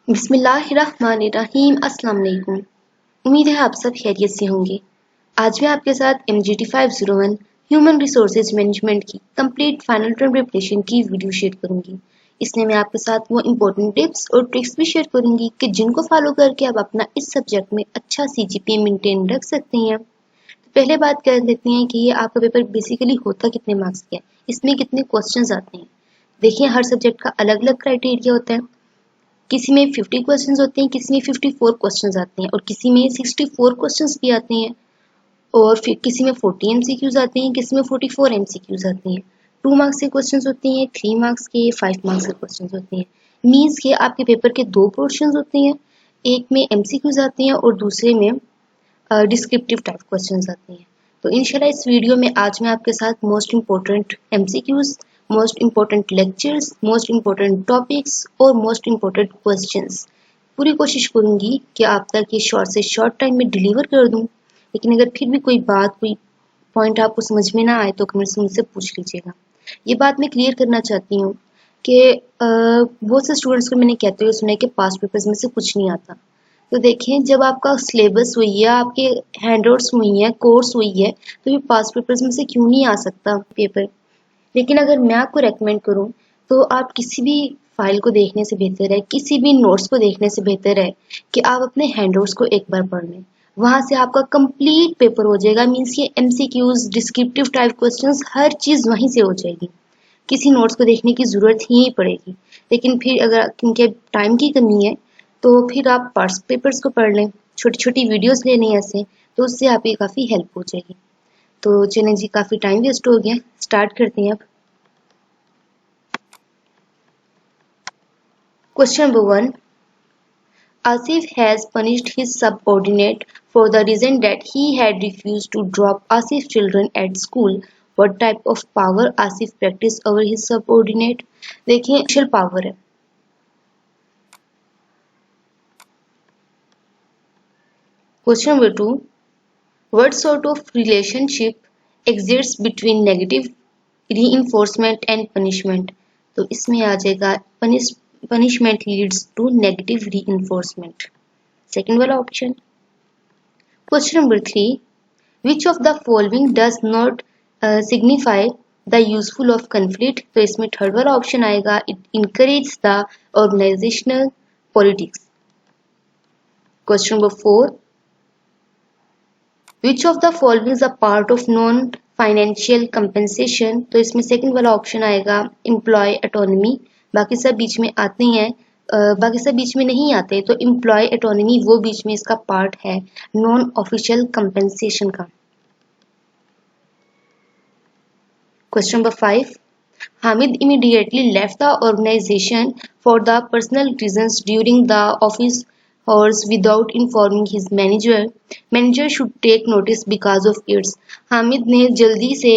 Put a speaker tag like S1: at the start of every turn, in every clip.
S1: बिस्मिल्लाहिर्रहमानिर्रहीम। अस्सलाम वालेकुम। उम्मीद है आप सब खैरियत से होंगे। आज मैं आपके साथ MGT 501 ह्यूमन रिसोर्सेज मैनेजमेंट की कंप्लीट फाइनल टर्म प्रिपरेशन की वीडियो शेयर करूंगी। इसमें मैं आपके साथ वो इम्पोर्टेंट टिप्स और ट्रिक्स भी शेयर करूंगी कि जिनको फॉलो करके आप अपना इस सब्जेक्ट में अच्छा CGPA मेंटेन रख सकते हैं। तो पहले बात कर लेते हैं कि ये आपका पेपर बेसिकली होता कितने मार्क्स का है, इसमें कितने क्वेश्चंस आते हैं। देखिए, हर सब्जेक्ट का अलग अलग क्राइटेरिया होता है। किसी में 50 क्वेश्चंस होते हैं, किसी में 54 क्वेश्चंस आते हैं और किसी में 64 क्वेश्चंस भी आते हैं और फिर किसी में 40 MCQs आते हैं, किसी में 44 MCQs आते हैं। 2 मार्क्स के क्वेश्चंस होते हैं, 3 मार्क्स के, 5 मार्क्स के क्वेश्चंस होते हैं। मीन्स के आपके पेपर के 2 पोर्शंस होते हैं, एक में MCQs आते हैं और दूसरे में डिस्क्रिप्टिव टाइप क्वेश्चंस आते हैं। तो इंशाल्लाह इस वीडियो में आज मैं आपके साथ most important MCQs, most important lectures, most important topics और मोस्ट इम्पोर्टेंट क्वेश्चंस पूरी कोशिश करूंगी कि आप तक ये शॉर्ट से शॉर्ट टाइम में डिलीवर कर दूं। लेकिन अगर फिर भी कोई बात, कोई पॉइंट आपको समझ में ना आए तो कमेंट्स में मुझसे पूछ लीजिएगा। ये बात मैं क्लियर करना चाहती हूँ कि बहुत से स्टूडेंट्स को मैंने कहते हुए सुना है कि पास्ट पेपर्स में से कुछ नहीं आता। तो देखें, जब आपका सिलेबस हुई है, आपके हैंडआउट्स हुई हैं, कोर्स हुई है, तो ये पास्ट पेपर्स में से क्यों नहीं आ सकता पेपर। लेकिन अगर मैं आपको रेकमेंड करूं तो आप किसी भी फाइल को देखने से बेहतर है, किसी भी नोट्स को देखने से बेहतर है कि आप अपने हैंडआउट्स को एक बार पढ़ लें। वहां से आपका कंप्लीट पेपर हो जाएगा। मीन्स ये MCQs, डिस्क्रिप्टिव टाइप क्वेश्चंस, हर चीज वहीं से हो जाएगी। किसी नोट्स को देखने की जरूरत ही नहीं पड़ेगी। लेकिन फिर अगर क्योंकि टाइम की कमी है तो फिर आप पास्ट पेपर्स को पढ़ लें, छोटी छोटी वीडियोस ले लें ऐसे, तो उससे आपकी काफ़ी हेल्प हो जाएगी। तो चलें जी, काफ़ी टाइम वेस्ट हो गया, स्टार्ट करते हैं अब। Question number 1, Asif has punished his subordinate for the reason that he had refused to drop Asif's children at school. What type of power Asif practiced over his subordinate? देखिए, social power है। Question number 2, what sort of relationship exists between negative reinforcement and punishment? तो इसमें आ जाएगा punishment leads to negative reinforcement, second वाला option. Question number 3, which of the following does not signify the useful of conflict? तो इसमें third वाला option आएगा, it encourages the organizational politics. Question number 4, Which of the following is a part of non-financial compensation? तो इसमें second वाला option आएगा, employ autonomy. बाकी सब बीच में आते हैं, बाकी सब बीच में नहीं आते, तो एम्प्लॉय ऑटोनॉमी वो बीच में इसका पार्ट है नॉन ऑफिशियल कंपेंसेशन का। Question number 5, Hamid immediately left the organization for the personal reasons during the office hours without informing his manager. Manager should take notice because of it. Hamid ने जल्दी से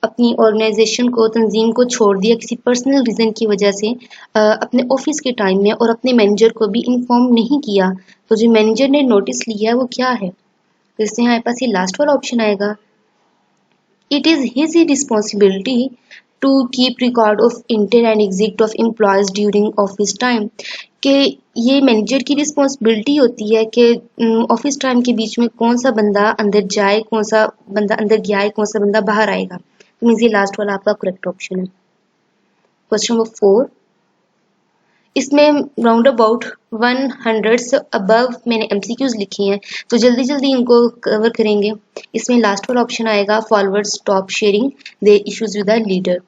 S1: अपनी organisation को, तंजीम को छोड़ दिया किसी पर्सनल रीज़न की वजह से, अपने ऑफिस के टाइम में, और अपने मैनेजर को भी इन्फॉर्म नहीं किया। तो जो मैनेजर ने नोटिस लिया वो क्या है? तो इससे हमारे पास ये लास्ट वाला ऑप्शन आएगा, It is his responsibility to keep record of enter and exit of employees during office time. कि ये मैनेजर की रिस्पॉन्सिबिलिटी होती है कि ऑफिस टाइम के बीच में कौन सा बंदा अंदर जाए, कौन सा बंदा अंदर गया है, कौन सा बंदा बाहर आएगा। तो मीन्स ये लास्ट वाला आपका करेक्ट ऑप्शन है। क्वेश्चन नंबर 4, इसमें राउंड अबाउट 100 से अबव मैंने MCQs लिखी हैं, तो जल्दी जल्दी इनको कवर करेंगे। इसमें लास्ट वाला ऑप्शन आएगा, forward stop sharing the issues with the leader.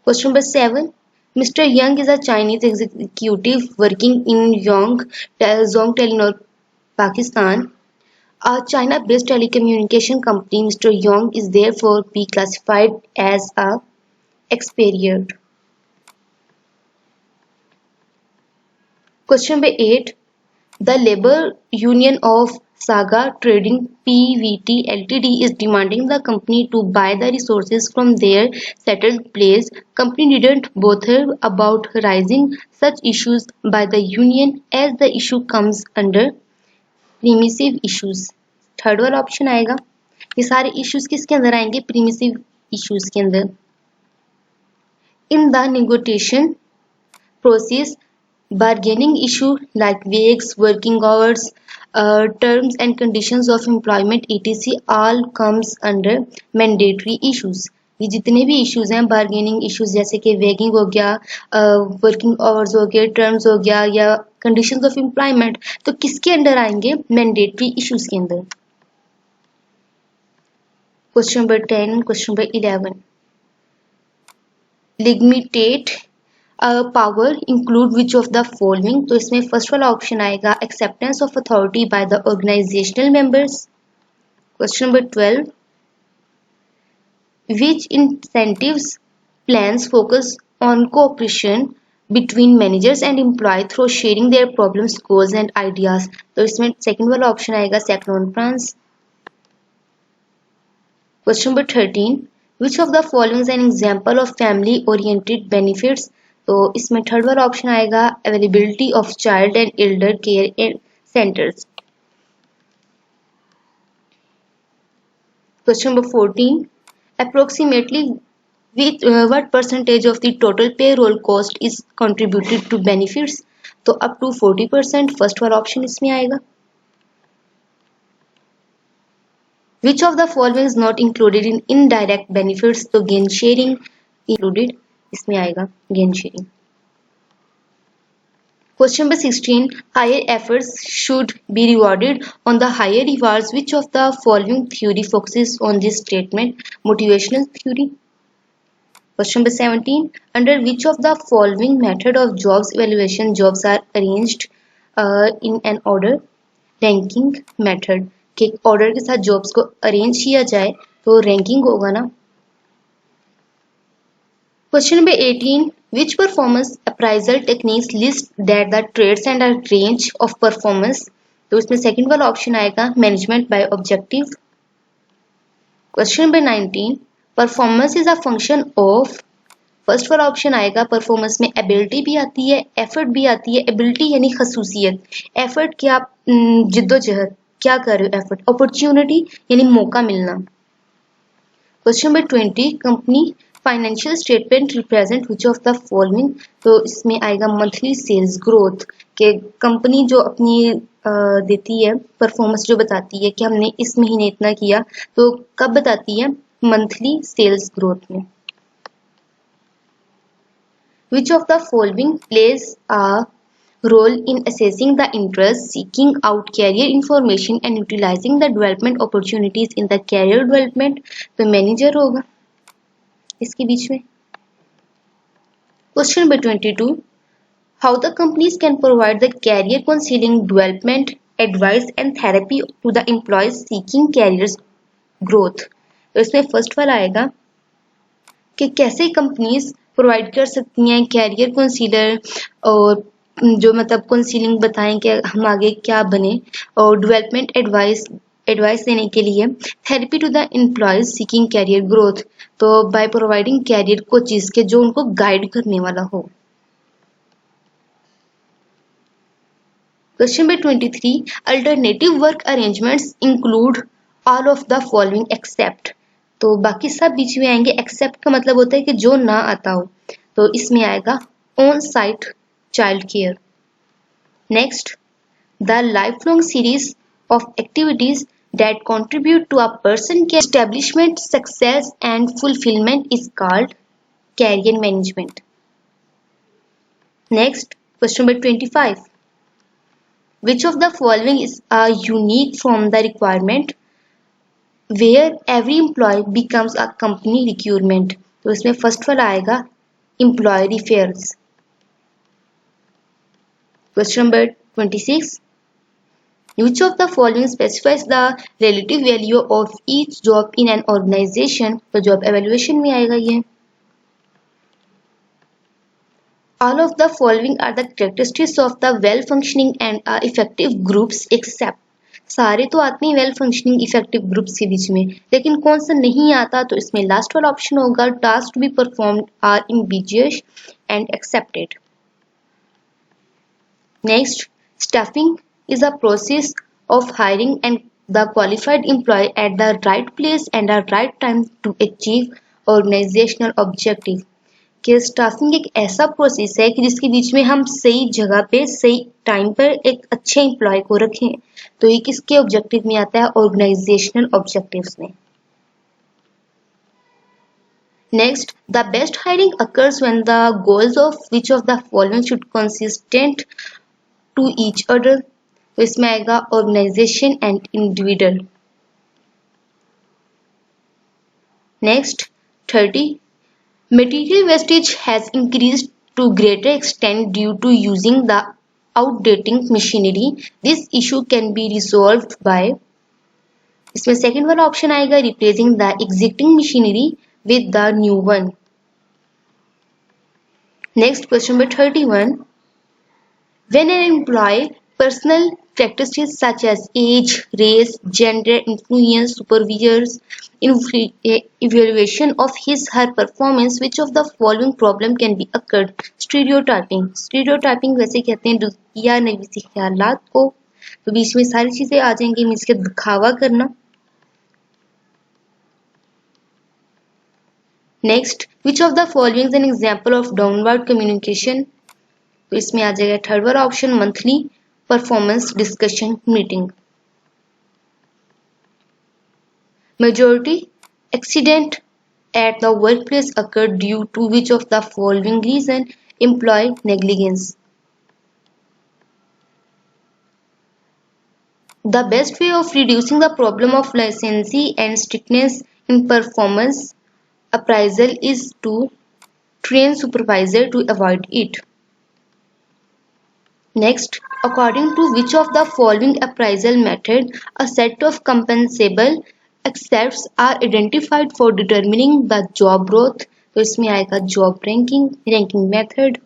S1: Question number 7, Mr. Young is a Chinese executive working in Zhongtelin, Pakistan. A China-based telecommunication company, Mr. Young is therefore be classified as a expatriate. Question number 8, the labor union of Saga Trading Pvt Ltd is demanding the company to buy the resources from their settled place. Company didn't bother about raising such issues by the union as the issue comes under permissive issues. Third वाला option आएगा। ये सारे issues किसके अंदर आएंगे? Permissive issues के अंदर। In the negotiation process, Bargaining issue like wages, working hours, terms and conditions of employment etc. all comes under mandatory issues. ये जितने भी इश्यूज हैं बार्गेनिंग इश्यूज जैसे कि वेगिंग हो गया, वर्किंग आवर्स हो गए, टर्म्स हो गया या कंडीशंस ऑफ एम्प्लॉयमेंट, तो किसके अंडर आएंगे? मैंडेटरी इश्यूज के अंदर. Question number 10, question number 11. Limited power include which of the following. तो इसमें फर्स्ट वाला ऑप्शन आएगा acceptance of authority by the organizational members. Question number 12. Which incentives plans focus on cooperation between managers and employee through sharing their problems, goals and ideas. तो इसमें second वाला option आएगा सेक्नोन फ्रांस. Question number 13. Which of the following is an example of family oriented benefits? तो इसमें third वाला option आएगा availability of child and Elder care centres. Question number 14. Approximately what percentage of the total payroll cost is contributed to benefits? तो up to 40%. First वाला option इसमें आएगा. Which of the following is not included in indirect benefits? तो gain sharing included इसमें आएगा gain sharing. Question number 16. Higher efforts should be rewarded on the higher rewards. Which of the following theory focuses on this statement? Motivational theory. Question number 17. Under which of the following method of jobs evaluation jobs are arranged in an order? Ranking method. कि order के साथ jobs को arrange किया जाए तो ranking होगा ना. Question number 18. Which performance appraisal techniques list that the traits and a range of performance? तो इसमें सेकंड वाला ऑप्शन आएगा management by objective. Question number 19. Performance is a function of. First वाला ऑप्शन आएगा परफॉर्मेंस में ability भी आती है, एफर्ट भी आती है. एबिलिटी यानी खसूसियत, एफर्ट क्या आप जिद्दोजहद क्या कर रहे हो, एफर्ट. अपॉर्चुनिटी यानी मौका मिलना. Question number 20. Company financial statement represent which of the following. तो इसमें आएगा मंथली सेल्स ग्रोथ के कंपनी जो अपनी देती है परफॉर्मेंस जो बताती है कि हमने इस महीने इतना किया, तो कब बताती है? मंथली सेल्स ग्रोथ में. विच of the following plays a role in assessing the interest, seeking out career information and utilizing the development opportunities in the career development? तो मैनेजर होगा इसके बीच में. Question number 22. How the companies can provide the career counseling, development, advice and therapy to the employees seeking careers growth? तो इसमें first वाला आएगा कि कैसे कंपनीज प्रोवाइड कर सकती हैं कैरियर काउंसलर और जो मतलब काउंसलिंग बताएं कि हम आगे क्या बने, और डेवलपमेंट एडवाइस देने के लिए therapy to the employees seeking career growth. तो बाय प्रोवाइडिंग कैरियर कोचेस के जो उनको गाइड करने वाला हो. Question number 23. Alternative work arrangements include all of the following except. तो बाकी सब बीच में आएंगे. एक्सेप्ट का मतलब होता है कि जो ना आता हो, तो इसमें आएगा on site child care. Next, the lifelong series of activities that contribute to a person's establishment, success and fulfillment is called career management. Next, question number 25. Which of the following is a unique from the requirement where every employee becomes a company requirement? तो इसमें first वाला आएगा employee affairs. Question number 26. Which of the following specifies the relative value of each job in an organization? तो job evaluation में आएगा ये. All of the following are the characteristics of the well-functioning and effective groups except. सारे तो आते हैं well functioning effective groups के बीच में, लेकिन कौन सा नहीं आता? तो इसमें लास्ट वाला ऑप्शन होगा task to be performed are ambiguous and accepted. Next, staffing is a process of hiring and the qualified employee at the right place and the right time to achieve organizational objective. कि staffing एक ऐसा process है कि जिसके बीच में हम सही जगह पे सही टाइम पर एक अच्छे एम्प्लॉय को रखें। तो ये किसके ऑब्जेक्टिव में आता है? ऑर्गेनाइजेशनल ऑब्जेक्टिव्स में। Next, the best hiring occurs when the goals of which of the following should consistent to each other. तो इसमें आएगा organization and individual. Next 30, material wastage has increased to greater extent due to using the outdated machinery. This issue can be resolved by, इसमें second वाला option आएगा replacing the existing machinery with the new one. Next, question number 31. When an employee personal characteristics such as age, race, gender influence supervisors evaluation of his her performance, which of the following problem can be occurred? Stereotyping. Stereotyping वैसे कहते हैं दुनिया नवीसी ख्यालात को, तो बीच में सारी चीजें आ जाएंगी, मीन्स के दिखावा करना। Next, which of the following is an example of downward communication? तो इसमें आ जाएगा थर्ड वाला option monthly performance discussion meeting. Majority accident at the workplace occurred due to which of the following reason? Employee negligence. The best way of reducing the problem of licensee and strictness in performance appraisal is to train supervisor to avoid it. Next, according to which of the following appraisal method a set of compensable accepts are identified for determining the job growth? तो इसमें आएगा job ranking method.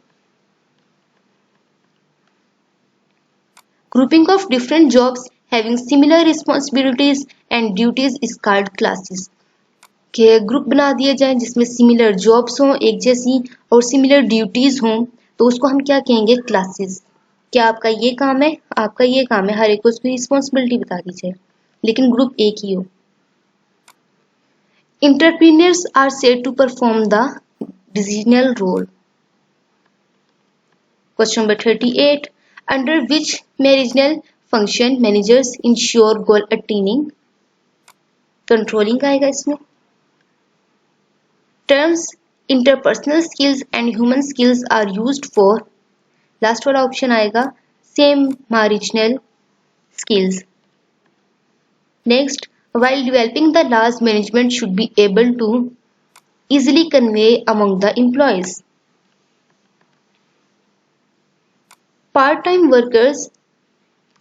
S1: Grouping of different jobs having similar responsibilities and duties is called classes. के group बना दिए जाए जिसमें similar jobs हों एक जैसी और सिमिलर ड्यूटीज हों, तो उसको हम क्या कहेंगे? क्लासेस। क्या आपका ये काम है, आपका ये काम है, हर एक को उसकी रिस्पॉन्सिबिलिटी बता दी जाए, लेकिन ग्रुप एक ही हो। Entrepreneurs are said to perform the decisional role. Question number 38. Under which managerial function managers ensure goal attaining? Controlling आएगा इसमें। Terms interpersonal skills and human skills are used for, last वाला option आएगा same marginal skills. Next, while developing the laws, management should be able to easily convey among the employees. Part-time workers,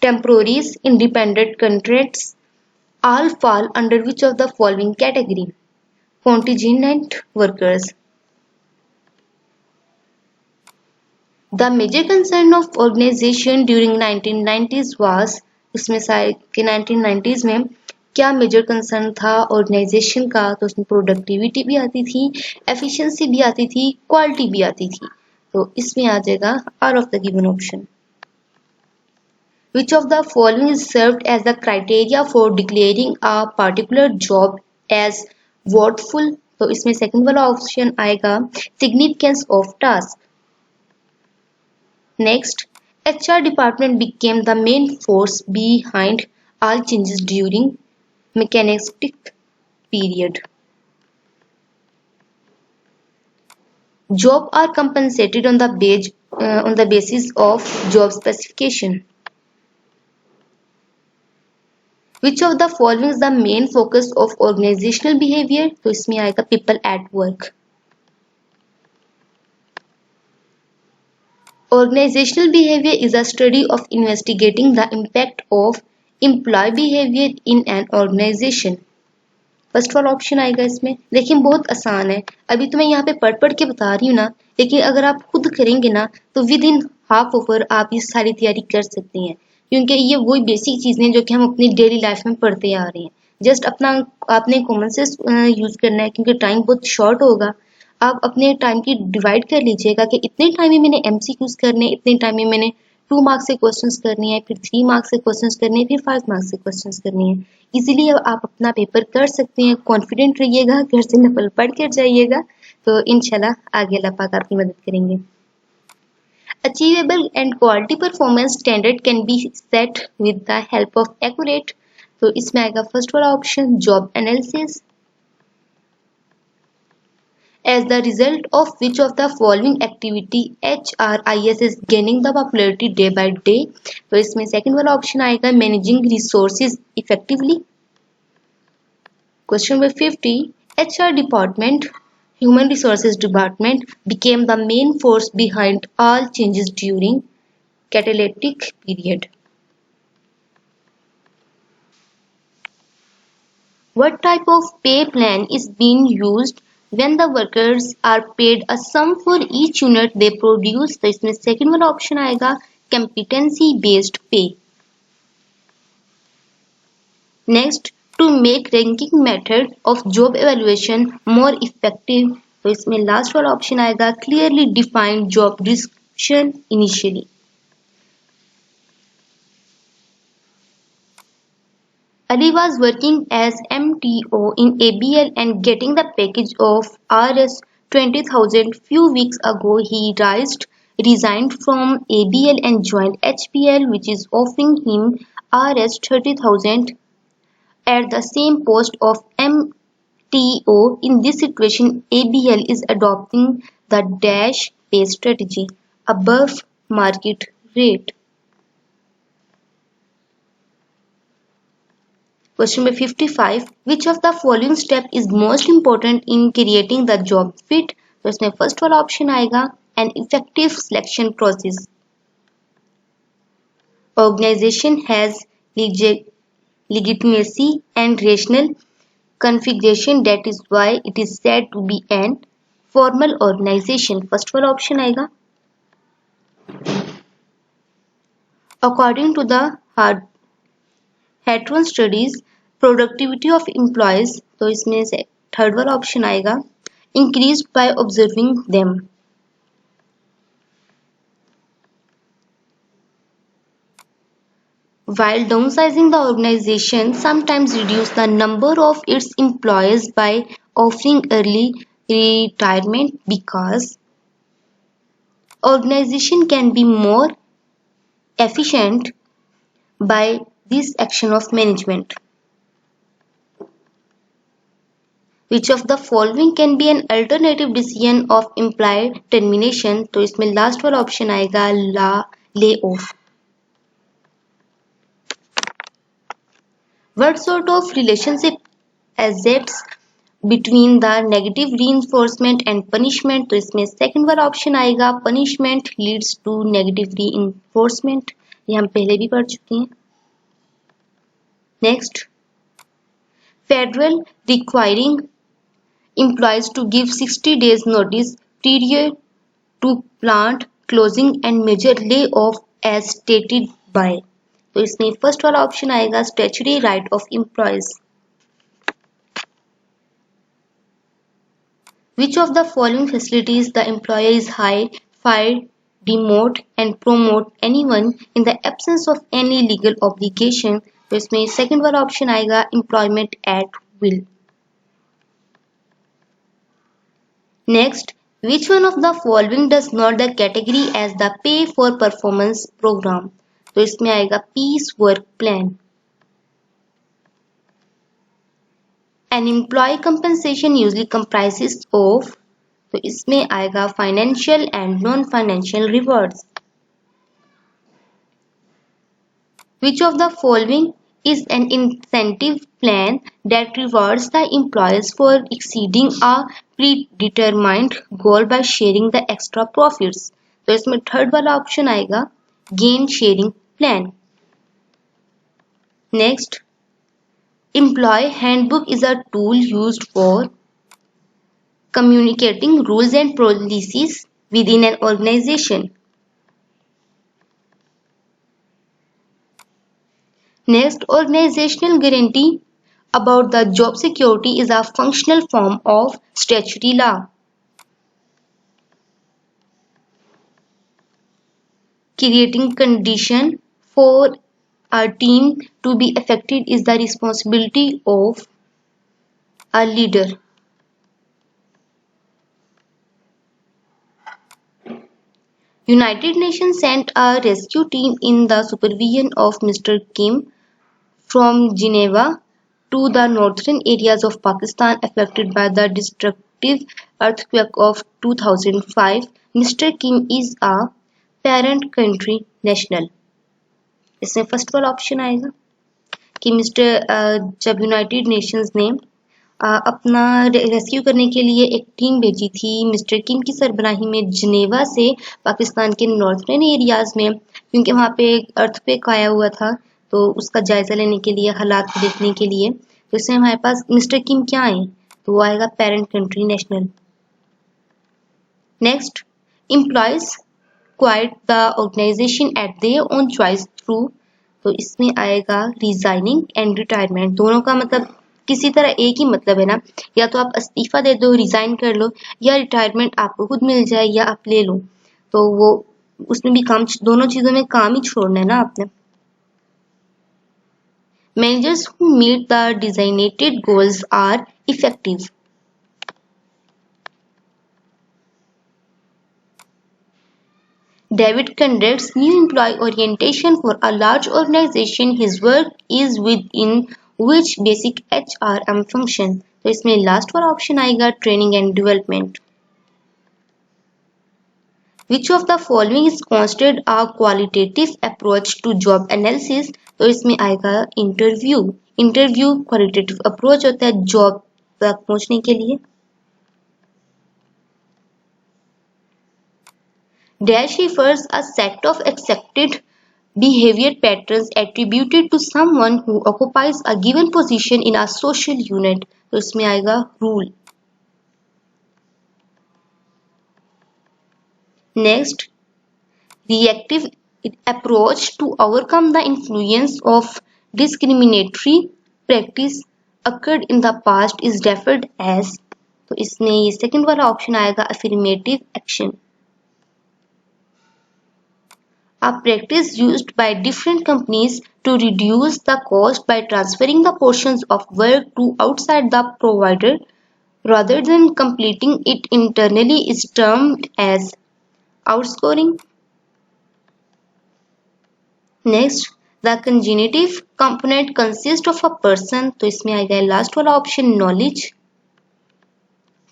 S1: temporaries, independent contracts all fall under which of the following category? Contingent workers. The major concern of organization during 1990s was, इसमें के 1990s में क्या major concern था organisation का? तो उसमें productivity भी आती थी, एफिशिएंसी भी आती थी, क्वालिटी भी आती थी। तो इसमें आ जाएगा are of the given option. Which of the following is served as the criteria for declaring a particular job as worthful? तो इसमें सेकंड वाला ऑप्शन आएगा significance of task. Next, HR department became the main force behind all changes during mechanistic period. Jobs are compensated on the basis of job specification. Which of the following is the main focus of organizational behavior? तो इसमें आएगा people at work. Organizational behavior is a study of investigating the impact of employee behavior in an organization. First वाला option आएगा इसमें। देखिए बहुत आसान है, अभी तो मैं यहाँ पे पढ़ के बता रही हूँ ना, लेकिन अगर आप खुद करेंगे ना तो विद इन हाफ ओवर आप ये सारी तैयारी कर सकते हैं, क्योंकि ये वही बेसिक चीजें जो कि हम अपनी डेली लाइफ में पढ़ते आ रहे हैं। जस्ट आपने कॉमन सेंस यूज करना है, क्योंकि टाइम बहुत शॉर्ट होगा। आप अपने टाइम की डिवाइड कर लीजिएगा कि इतने टाइम में मैंने एमसीक्यूज करने, इतने टाइम में मैंने 2 मार्क्स से क्वेश्चंस करनी है, फिर 3 मार्क्स से क्वेश्चंस करने हैं, फिर 5 मार्क्स से क्वेश्चंस करनी है। इजीली आप अपना पेपर कर सकते हैं। कॉन्फिडेंट रहिएगा, घर से नकल पढ़ कर जाइएगा तो इंशाल्लाह आगे अल्लाह पाक आपकी मदद करेंगे। Achievable and quality performance standard can be set with the help of accurate, तो इसमें आएगा फर्स्ट वाला option job analysis, as the result of which of the following activity HRIS is gaining the popularity day by day, तो इसमें second वाला option आएगा managing resources effectively. Question number 50. HR department, Human Resources Department became the main force behind all changes during catalytic period. What type of pay plan is being used when the workers are paid a sum for each unit they produce? तो इसमें second वाला option आएगा competency based pay. Next, to make ranking method of job evaluation more effective, तो इसमें last वाला option आएगा clearly defined job description initially. Ali was working as MTO in ABL and getting the package of Rs 20,000. Few weeks ago, he resigned from ABL and joined HPL, which is offering him Rs 30,000 at the same post of MTO. In this situation, ABL is adopting the dash pay strategy above market rate. Question number 55. Which of the following step is most important in creating the job fit? तो इसमें first वाला option आएगा an effective selection process. Organization has legitimacy and rational configuration, that is why it is said to be an formal organization. First वाला option आएगा according to the Hatron studies, productivity of employees, तो इसमें से third वाला option आएगा increased by observing them. While downsizing the organization sometimes reduce the number of its employees by offering early retirement, because organization can be more efficient by this action of management. Which of the following can be an alternative decision of implied termination? तो इसमें last वाला option आएगा lay off. What sort of relationship exists between the negative reinforcement and punishment? तो इसमें second वाला option आएगा punishment leads to negative reinforcement. ये हम पहले भी पढ़ चुके हैं. Next, federal requiring employees to give 60 days notice period to plant closing and major layoff as stated by. तो इसमें फर्स्ट वाला ऑप्शन आएगा statutory right of employees. Which of the following facilities the employer is hire, fire, demote and promote anyone in the absence of any legal obligation? तो इसमें second वाला option आएगा employment at will. Next, which one of the following does not the category as the pay for performance program? तो इसमें आएगा peace work plan. An employee compensation usually comprises of, तो इसमें आएगा financial and non-financial rewards. Which of the following is an incentive plan that rewards the employees for exceeding a predetermined goal by sharing the extra profits? तो इसमें third वाला option आएगा gain sharing plan. Next, employee handbook is a tool used for communicating rules and policies within an organization. Next, organizational guarantee about the job security is a functional form of statutory law. Creating condition for a team to be effective is the responsibility of a leader. United Nations sent a rescue team in the supervision of Mr. Kim from Geneva to the northern areas of Pakistan affected by the destructive earthquake of 2005. Mr. Kim is a parent country national. इसमें first वाला option आएगा कि जब United Nations ने अपना rescue करने के लिए एक टीम भेजी थी मिस्टर किम की सरबराही में जिनेवा से पाकिस्तान के नॉर्थर्न एरियाज में, क्योंकि वहाँ पे अर्थक्वेक आया हुआ था, तो उसका जायजा लेने के लिए, हालात को देखने के लिए, तो इसमें हमारे पास मिस्टर किम क्या आए, तो वो आएगा parent country national. Next, employees quit the organization at their own choice through, तो इसमें आएगा रिजाइनिंग एंड रिटायरमेंट। दोनों का मतलब किसी तरह एक ही मतलब है ना, या तो आप इस्तीफा दे दो, रिजाइन कर लो, या रिटायरमेंट आपको खुद मिल जाए या आप ले लो, तो वो उसमें भी काम, दोनों चीजों में काम ही छोड़ना है ना आपने। Managers who meet the designated goals are effective. David conducts new employee orientation for a large organization. His work is within which basic HRM function. तो इसमें लास्ट वाला ऑप्शन आएगा training and development. Which of the following is considered a qualitative approach to job analysis? तो इसमें आएगा interview. Interview qualitative approach होता है job तक पहुंचने के लिए। Dash refers a set of accepted behavior patterns attributed to someone who occupies a given position in a social unit. तो इसमें आएगा rule. Next, reactive approach to overcome the influence of discriminatory practice occurred in the past is referred as, तो इसमें ये second वाला option आएगा affirmative action. A practice used by different companies to reduce the cost by transferring the portions of work to outside the provider rather than completing it internally is termed as outsourcing. Next, the cognitive component consists of a person, तो इसमें आएगा last वाला option knowledge,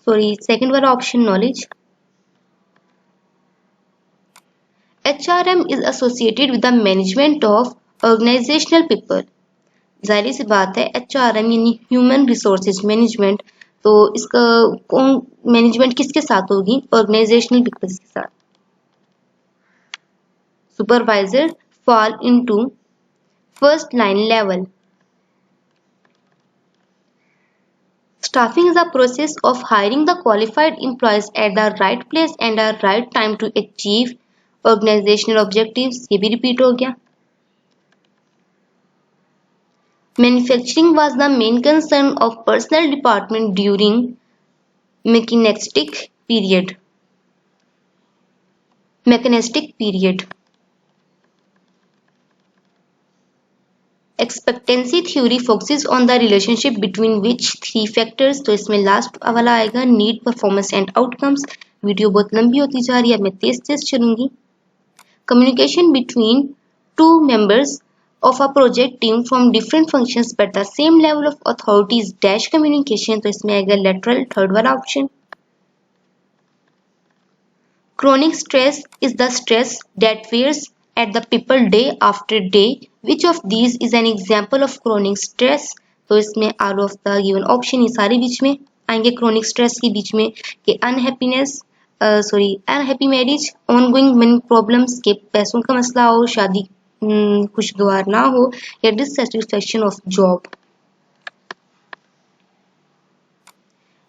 S1: second वाला option knowledge. HRM is associated with the management of organizational people. जाहिर सी बात है HRM यानी human resources management, तो इसका मैनेजमेंट किसके साथ होगी, ऑर्गेनाइजेशनल पीपल्स के साथ। Supervisor fall into first line level. Staffing is a process of hiring the qualified employees at the right place and the right time to achieve organizational objectives, ये भी repeat हो गया। Manufacturing was the main concern of personnel department during mechanistic period. Expectancy theory focuses on the relationship between which three factors, तो इसमें last वाला आएगा need, performance and outcomes. Video बहुत लंबी होती जा रही है, मैं तेज चलूंगी। Communication between two members of a project team from different functions but the same level of authority is dash communication, तो इसमें आएगा lateral, थर्ड वाला option. Chronic stress is the stress that wears at the people day after day. Which of these is an example of chronic stress? तो इसमें out of the given option ये सारे बीच में आएंगे chronic stress के बीच में, कि unhappiness, unhappy marriage, ongoing money problems, के पैसों का मसला हो, शादी खुशगवार ना हो, या dissatisfaction of job.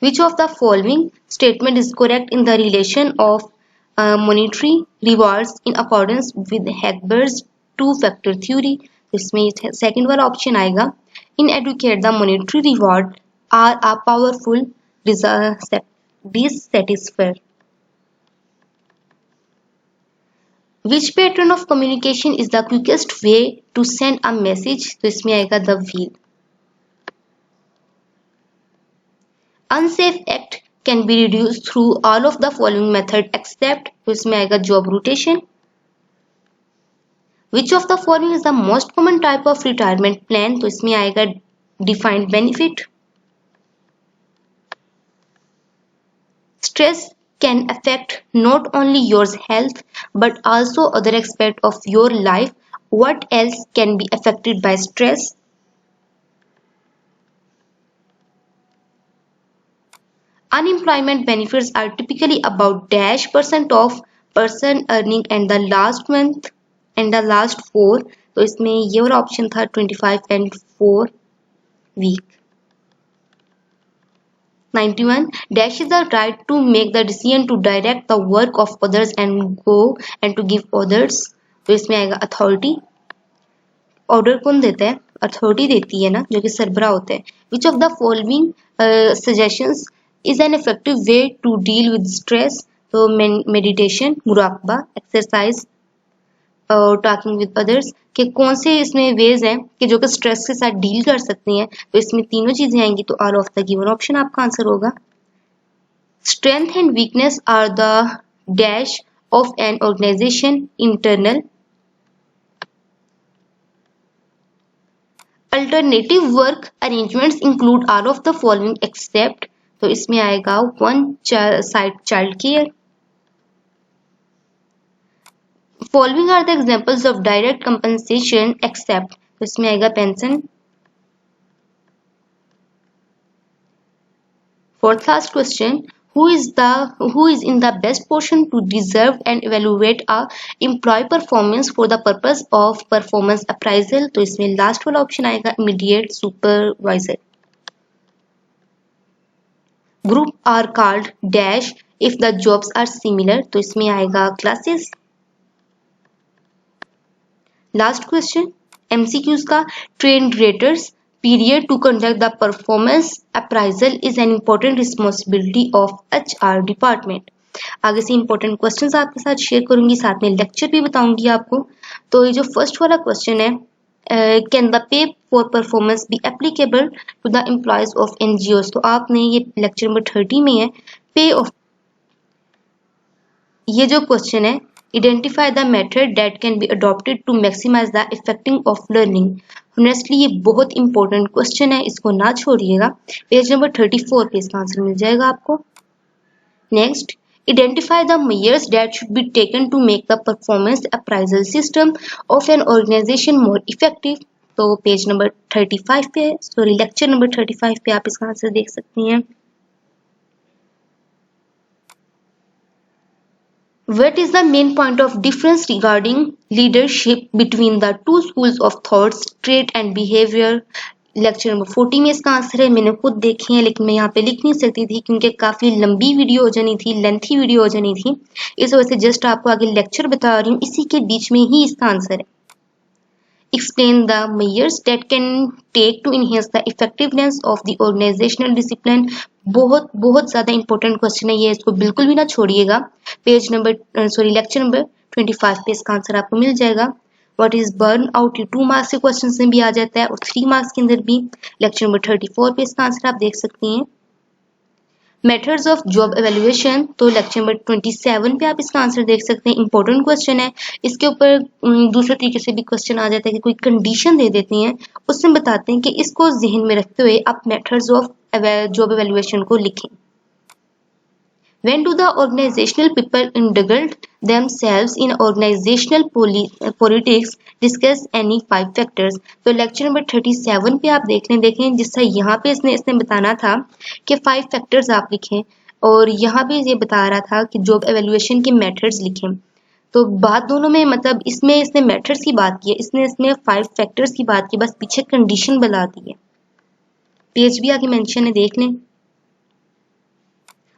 S1: Which of the following statement is correct in the relation of monetary rewards in accordance with Hegber's two-factor theory? इसमें सेकंड वाला ऑप्शन आएगा in educate the monetary reward are a powerful dissatisfier. Which pattern of communication is the quickest way to send a message? तो इसमें आएगा the wheel. Unsafe act can be reduced through all of the following method except, तो इसमें आएगा job rotation. Which of the following is the most common type of retirement plan? तो इसमें आएगा defined benefit. Stress can affect not only your health but also other aspects of your life. What else can be affected by stress? Unemployment benefits are typically about -% of person earning and the last month and the last 4. तो इसमें ये वाला option था 25 and 4 week. 91. Dash is the right to make the decision to direct the work of others and go and to give orders. तो इसमें आएगा authority. Order कौन देता है? अथॉरिटी देती है ना, जो कि सरबराह होता है. Which of the following suggestions is an effective way to deal with stress? तो मेडिटेशन, मुराकबा, एक्सरसाइज और टॉकिंग विद अदर्स के कौन से इसमें वेज हैं कि जो कि स्ट्रेस के साथ डील कर सकते हैं? तो इसमें तीनों चीजें आएंगी, तो all of the given option आपका आंसर होगा. Strength and weakness are the dash of an organization internal. Alternative work arrangements include all of the following except, तो इसमें आएगा one side child care. Following are the examples of direct compensation except, तो इसमें आएगा pension. Fourth last question, who is in the best position to deserve and evaluate a employee performance for the purpose of performance appraisal? तो इसमें last वाला option आएगा immediate supervisor. Group are called dash if the jobs are similar. तो इसमें आएगा classes. Last question, MCQs का trained raters period to conduct the performance appraisal is an important responsibility of HR department. आगे से important questions आपके साथ share करूंगी, साथ में लेक्चर भी बताऊंगी आपको. तो ये जो फर्स्ट वाला क्वेश्चन है, can the pay for performance be applicable to the employees of NGOs? तो आपने ये लेक्चर नंबर 30 में है पे ऑफ. ये जो क्वेश्चन है, identify the method that can be adopted to maximize the effecting of learning. Honestly ये बहुत इंपॉर्टेंट क्वेश्चन है, इसको ना छोड़िएगा. पेज नंबर 34 पे इसका आंसर मिल जाएगा आपको. Next, identify the measures that should be taken to make the performance appraisal system of an organization more effective. तो पेज नंबर 35 पे, सॉरी लेक्चर नंबर 35 पे आप इसका आंसर देख सकती हैं. What is the main point of difference regarding leadership between the two schools of thought, trait and behavior? Lecture number 40 में इसका आंसर है. मैंने खुद देखी है लेकिन मैं यहाँ पे लिख नहीं सकती थी क्योंकि काफी लंबी वीडियो हो जानी थी, लेंथी वीडियो हो जानी थी. इस वजह से जस्ट आपको आगे लेक्चर बता रही हूँ, इसी के बीच में ही इसका आंसर है. Explain the measures that can take to enhance the effectiveness of the organizational discipline. बहुत ज्यादा इंपॉर्टेंट क्वेश्चन है ये, इसको बिल्कुल भी ना छोड़िएगा. पेज नंबर लेक्चर नंबर 25 पे इसका आंसर आपको मिल जाएगा. What is burn out? 2 marks के क्वेश्चन में भी आ जाता है और 3 मार्क्स के अंदर भी. लेक्चर नंबर 34 पे इसका आंसर आप देख सकती हैं. मेथड्स ऑफ जॉब एवेल्युएशन, तो लेक्चर नंबर 27 पे आप इसका आंसर देख सकते हैं. इंपॉर्टेंट क्वेश्चन है. इसके ऊपर दूसरे तरीके से भी क्वेश्चन आ जाता है कि कोई कंडीशन दे देती हैं, उसमें बताते हैं कि इसको जहन में रखते हुए आप मेथड्स ऑफ जॉब एवेल्युएशन को लिखें. When do the organizational people indulge themselves in organizational politics? Discuss any 5 factors. तो लेक्चर नंबर 37 पे आप देखें जिससे यहाँ पे इसने बताना था कि 5 फैक्टर्स आप लिखें और यहाँ पे ये बता रहा था कि जॉब एवेल्युएशन के मेथड्स लिखें. तो बात दोनों में मतलब इसमें इसने मेथड्स की बात की है, इसमें 5 फैक्टर्स की बात की, बस पीछे कंडीशन बता दी है. पेज भी आगे मेंशन है, देख लें.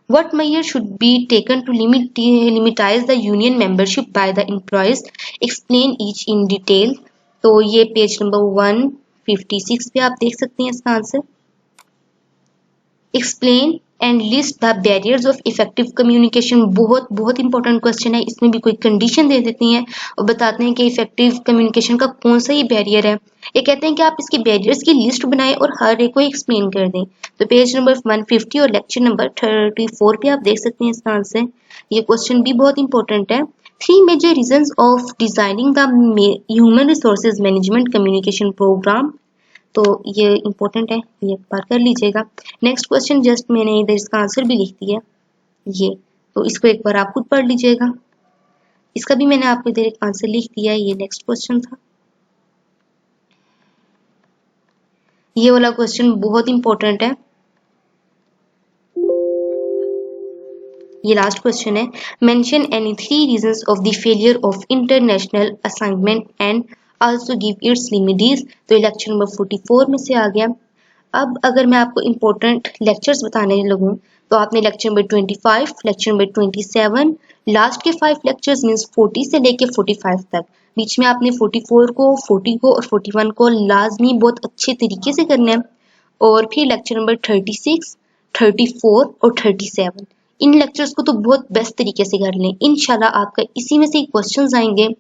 S1: What measures should be taken to limitize the union membership by the employees? Explain each in detail. तो ये पेज नंबर 156 पे आप देख सकते हैं इसका answer. Explain and list the barriers of effective communication. बहुत बहुत इंपॉर्टेंट क्वेश्चन है, इसमें भी कोई कंडीशन दे देती हैं और बताते हैं कि इफेक्टिव कम्युनिकेशन का कौन सा ही बैरियर है। ये कहते हैं कि आप इसके बैरियर्स की लिस्ट बनाएं और हर एक को एक्सप्लेन कर दें। तो पेज नंबर 150 और लेक्चर नंबर 34 पे आप देख सकते हैं इसका आंसर। ये क्वेश्चन भी बहुत इंपॉर्टेंट है। 3 major reasons of designing the human resources management communication program. तो ये इम्पोर्टेंट है, ये एक बार कर लीजिएगा। नेक्स्ट क्वेश्चन जस्ट मैंने इधर इसका आंसर भी लिख दिया ये, तो इसको एक बार आप खुद पढ़ लीजिएगा। इसका भी मैंने आपको इधर एक आंसर लिख दिया है। ये नेक्स्ट क्वेश्चन था। ये वाला क्वेश्चन बहुत इंपॉर्टेंट है। ये लास्ट क्वेश्चन है। Mention any 3 reasons of the failure of international assignment and also give its remedies. तो ये लेक्चर नंबर 44 में से आ गया। अब अगर मैं आपको इम्पोर्टेंट लेक्चर्स बताने लगूं तो आपने lecture number 25, lecture number 27, last के 5 लेक्चर्स मीन्स 40 से लेके 45 तक, बीच में आपने 44 को, 40 को और 41 को लाजमी बहुत अच्छे तरीके से करना है। और फिर लेक्चर नंबर 36, 34 और 37, इन लेक्चर्स को तो बहुत बेस्ट तरीके से कर लें। इंशाल्लाह आपका इसी में से क्वेश्चंस आएंगे।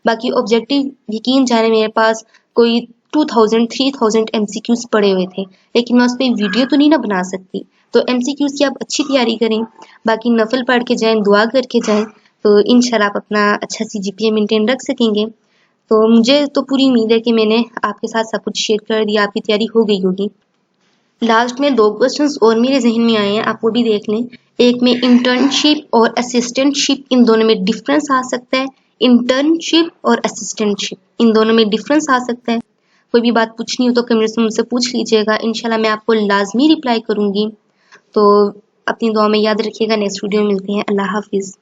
S1: बाकी ऑब्जेक्टिव यकीन जाने मेरे पास कोई 2000 3000 एमसीक्यूज पड़े हुए थे, लेकिन मैं उस पर वीडियो तो नहीं ना बना सकती। तो एमसीक्यूज की आप अच्छी तैयारी करें, बाकी नफल पढ़ के जाएं, दुआ करके जाएं, तो इंशाल्लाह आप अपना अच्छा सी जीपीए मेंटेन रख सकेंगे। तो मुझे तो पूरी उम्मीद है कि मैंने आपके साथ सब कुछ शेयर कर दिया, आपकी तैयारी हो गई होगी। लास्ट में 2 क्वेश्चंस और मेरे जहन में आए हैं, आप वो भी देख लें। एक में इंटर्नशिप और असिस्टेंटशिप, इन दोनों में डिफरेंस आ सकता है। इंटर्नशिप और असिस्टेंटशिप, इन दोनों में डिफरेंस आ सकता है। कोई भी बात पूछनी हो तो कमेंट्स में मुझसे पूछ लीजिएगा, इंशाल्लाह मैं आपको लाजमी रिप्लाई करूंगी। तो अपनी दुआ में याद रखिएगा। नेक्स्ट वीडियो में मिलते हैं। अल्लाह हाफिज।